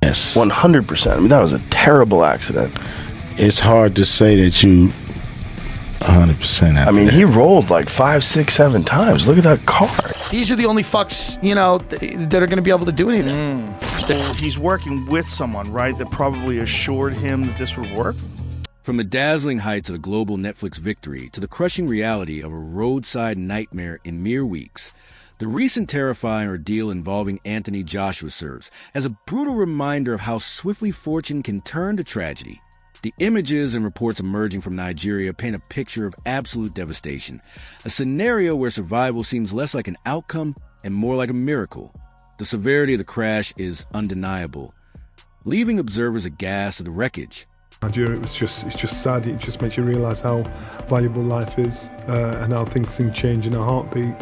Yes. 100%. I mean, that was a terrible accident. It's hard to say that you 100% after I mean, that. he rolled like 5, 6, 7 times. Look at that car. These are the only fucks, you know, that are going to be able to do anything. He's working with someone, right, that probably assured him that this would work? From the dazzling heights of a global Netflix victory to the crushing reality of a roadside nightmare in mere weeks, the recent terrifying ordeal involving Anthony Joshua serves as a brutal reminder of how swiftly fortune can turn to tragedy. The images and reports emerging from Nigeria paint a picture of absolute devastation, a scenario where survival seems less like an outcome and more like a miracle. The severity of the crash is undeniable, leaving observers aghast at the wreckage. Nigeria, it's just sad. It just makes you realise how valuable life is and how things can change in a heartbeat.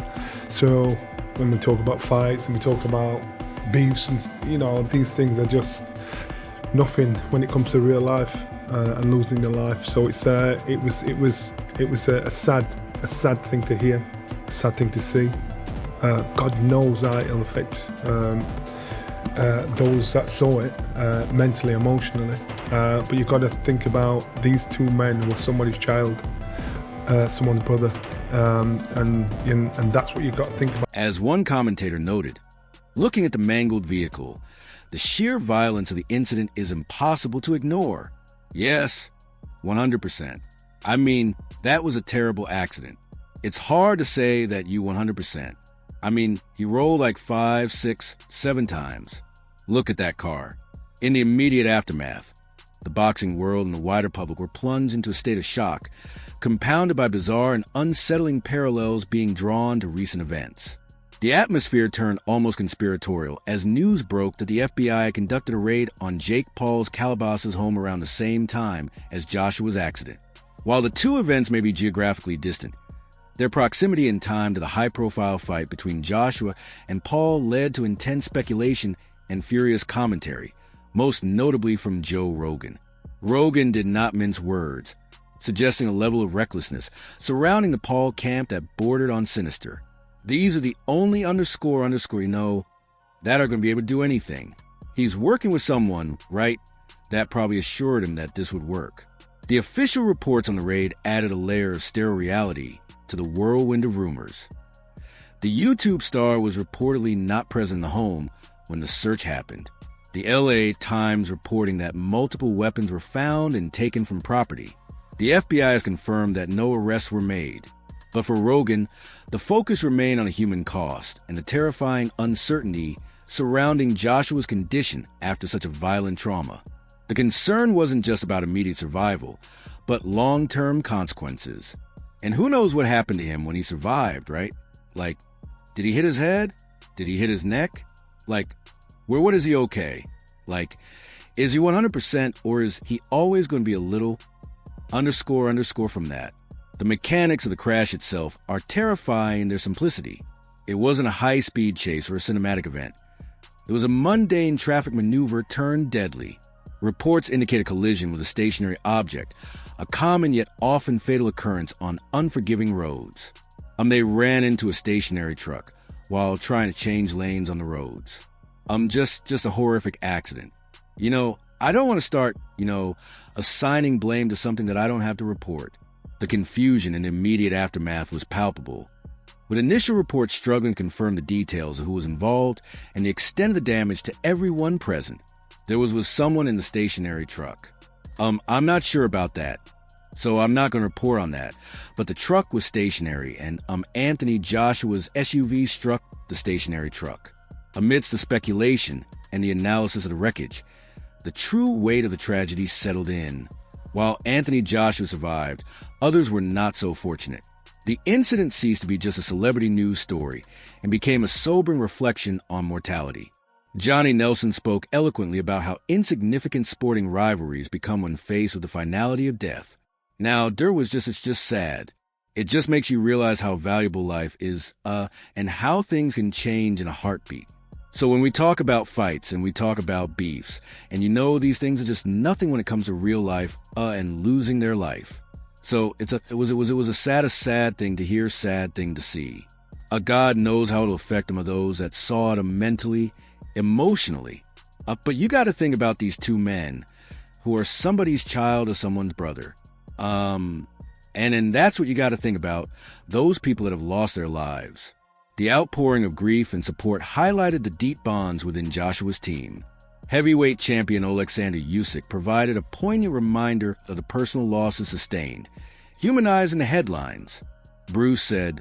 So when we talk about fights and we talk about beefs and, you know, these things are just nothing when it comes to real life and losing your life. So it was a sad thing to hear, a sad thing to see. God knows how it'll affect those that saw it mentally, emotionally. But you've got to think about these two men who were somebody's child, someone's brother, and that's what you've got to think about. As one commentator noted, looking at the mangled vehicle, the sheer violence of the incident is impossible to ignore. Yes, 100%. I mean, that was a terrible accident. It's hard to say that you 100%. I mean, he rolled like 5, 6, 7 times. Look at that car. In the immediate aftermath, the boxing world and the wider public were plunged into a state of shock, compounded by bizarre and unsettling parallels being drawn to recent events. The atmosphere turned almost conspiratorial as news broke that the FBI had conducted a raid on Jake Paul's Calabasas home around the same time as Joshua's accident. While the two events may be geographically distant, their proximity in time to the high-profile fight between Joshua and Paul led to intense speculation and furious commentary, most notably from Joe Rogan. Rogan did not mince words, suggesting a level of recklessness surrounding the Paul camp that bordered on sinister. These are the only underscore you know that are going to be able to do anything. He's working with someone, right, that probably assured him that this would work. The official reports on the raid added a layer of sterile reality to the whirlwind of rumors. The YouTube star was reportedly not present in the home when the search happened. The LA Times reporting that multiple weapons were found and taken from property. The FBI has confirmed that no arrests were made. But for Rogan, the focus remained on a human cost and the terrifying uncertainty surrounding Joshua's condition after such a violent trauma. The concern wasn't just about immediate survival, but long-term consequences. And who knows what happened to him when he survived, right? Like, did he hit his head? Did he hit his neck? Like, what is he okay? Like, is he 100% or is he always going to be a little underscore from that? The mechanics of the crash itself are terrifying in their simplicity. It wasn't a high-speed chase or a cinematic event. It was a mundane traffic maneuver turned deadly. Reports indicate a collision with a stationary object, a common yet often fatal occurrence on unforgiving roads. They ran into a stationary truck while trying to change lanes on the roads. Just a horrific accident. You know, I don't want to start, assigning blame to something that I don't have to report. The confusion and immediate aftermath was palpable, with initial reports struggling to confirm the details of who was involved and the extent of the damage to everyone present. There was someone in the stationary truck. I'm not sure about that, so I'm not going to report on that. But the truck was stationary, and Anthony Joshua's SUV struck the stationary truck. Amidst the speculation and the analysis of the wreckage, the true weight of the tragedy settled in. While Anthony Joshua survived, others were not so fortunate. The incident ceased to be just a celebrity news story and became a sobering reflection on mortality. Johnny Nelson spoke eloquently about how insignificant sporting rivalries become when faced with the finality of death. Now, it's just sad. It just makes you realize how valuable life is, and how things can change in a heartbeat. So when we talk about fights and we talk about beefs, and these things are just nothing when it comes to real life, and losing their life. So it was a sad thing to hear, sad thing to see. God knows how it'll affect them of those that saw it mentally, emotionally, But you got to think about these two men who are somebody's child or someone's brother. And then that's what you got to think about, those people that have lost their lives. The outpouring of grief and support highlighted the deep bonds within Joshua's team. Heavyweight champion Oleksandr Usyk provided a poignant reminder of the personal losses sustained, humanizing the headlines. Bruce said,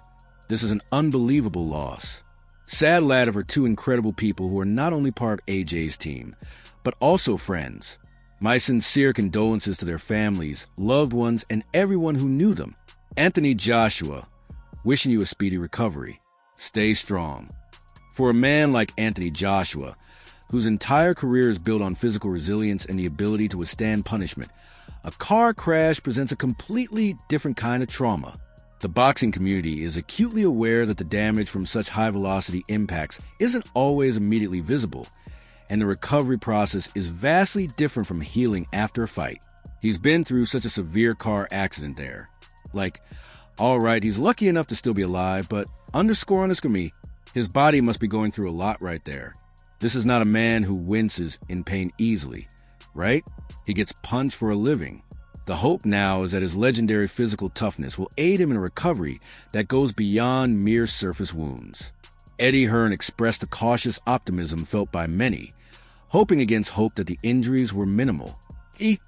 "This is an unbelievable loss. Sad latter for two incredible people who are not only part of AJ's team, but also friends. My sincere condolences to their families, loved ones, and everyone who knew them. Anthony Joshua, wishing you a speedy recovery. Stay strong." For a man like Anthony Joshua, whose entire career is built on physical resilience and the ability to withstand punishment, a car crash presents a completely different kind of trauma. The boxing community is acutely aware that the damage from such high-velocity impacts isn't always immediately visible, and the recovery process is vastly different from healing after a fight. He's been through such a severe car accident there. Like, all right, he's lucky enough to still be alive, but underscore on this for me, his body must be going through a lot right there. This is not a man who winces in pain easily, right? He gets punched for a living. The hope now is that his legendary physical toughness will aid him in a recovery that goes beyond mere surface wounds. Eddie Hearn expressed the cautious optimism felt by many, hoping against hope that the injuries were minimal. It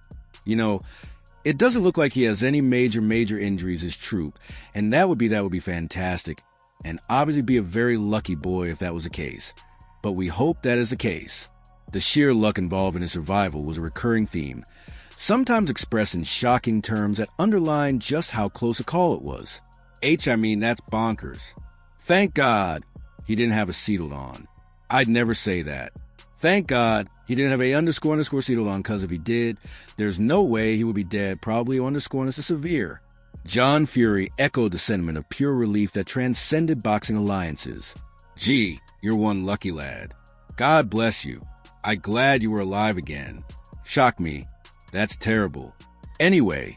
doesn't look like he has any major injuries as Troop, and that would be fantastic, and obviously be a very lucky boy if that was the case. But we hope that is the case. The sheer luck involved in his survival was a recurring theme, sometimes expressed in shocking terms that underline just how close a call it was. That's bonkers. Thank God he didn't have a seatbelt on. I'd never say that. Thank God he didn't have a __ seatbelt on, because if he did, there's no way he would be dead, probably _ severe. John Fury echoed the sentiment of pure relief that transcended boxing alliances. Gee, you're one lucky lad. God bless you. I'm glad you were alive again. Shock me. That's terrible. Anyway,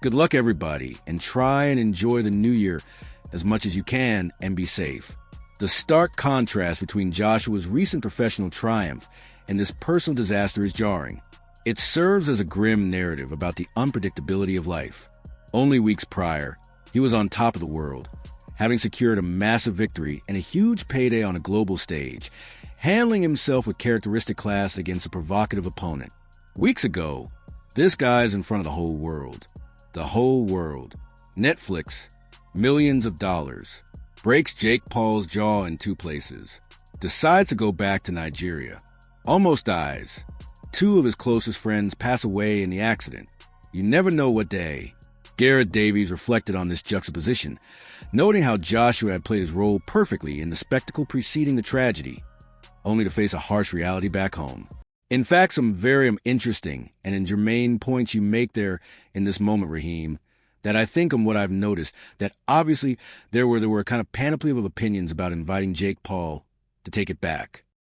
good luck everybody, and try and enjoy the new year as much as you can and be safe. The stark contrast between Joshua's recent professional triumph and this personal disaster is jarring. It serves as a grim narrative about the unpredictability of life. Only weeks prior, he was on top of the world, having secured a massive victory and a huge payday on a global stage, handling himself with characteristic class against a provocative opponent. Weeks ago, this guy's in front of the whole world. The whole world. Netflix, millions of dollars. Breaks Jake Paul's jaw in 2 places. Decides to go back to Nigeria. Almost dies. 2 of his closest friends pass away in the accident. You never know what day. Garrett Davies reflected on this juxtaposition, noting how Joshua had played his role perfectly in the spectacle preceding the tragedy, only to face a harsh reality back home. In fact, some very interesting and germane points you make there in this moment, Raheem, that I think what I've noticed, that obviously there were a kind of panoply of opinions about inviting Jake Paul to take it back.